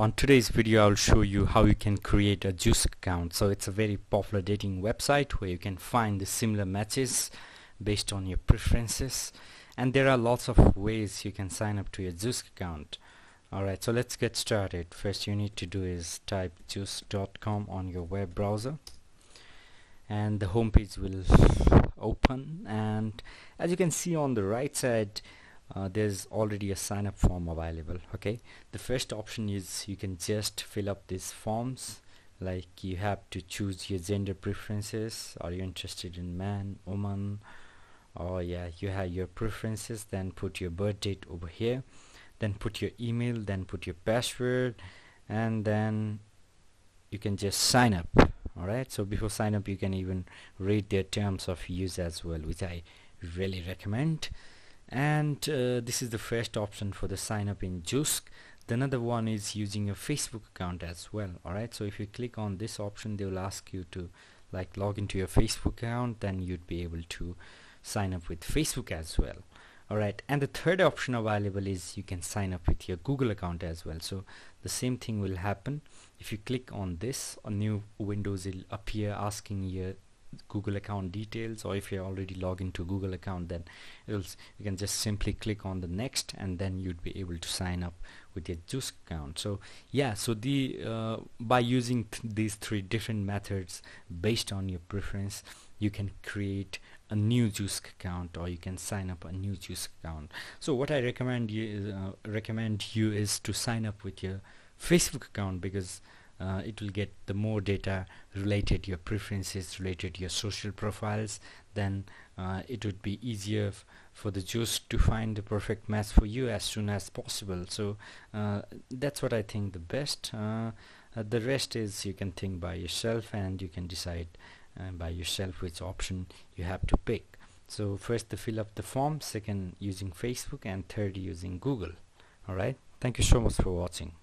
On today's video I'll show you how you can create a Zoosk account. So it's a very popular dating website where you can find the similar matches based on your preferences, and there are lots of ways you can sign up to your Zoosk account. Alright, so let's get started. First you need to do is type zoosk.com on your web browser, and the home page will open, and as you can see on the right side there's already a sign up form available. Okay, the first option is you can just fill up these forms, like you have to choose your gender preferences. Are you interested in man, woman, or you have your preferences, then put your birth date over here, then put your email, then put your password, and then you can just sign up. Alright, so before sign up you can even read their terms of use as well, which I really recommend. And this is the first option for the sign up in Zoosk. The another one is using a Facebook account as well. Alright, so if you click on this option, they will ask you to log into your Facebook account, then you'd be able to sign up with Facebook as well. Alright, and the third option available is you can sign up with your Google account as well. So the same thing will happen. If you click on this, a new windows will appear asking your Google account details, or if you're already logged into Google account, then you can just simply click on the next, and then you'd be able to sign up with your Zoosk account. So by using these three different methods based on your preference, you can create a new Zoosk account, or you can sign up a new Zoosk account. So what I recommend you is to sign up with your Facebook account, because it will get the more data related to your preferences, related to your social profiles. Then it would be easier for the Zoosk to find the perfect match for you as soon as possible. So that's what I think the best. The rest is you can think by yourself, and you can decide by yourself which option you have to pick. So first, to fill up the form, second using Facebook, and third using Google. Alright, thank you so much for watching.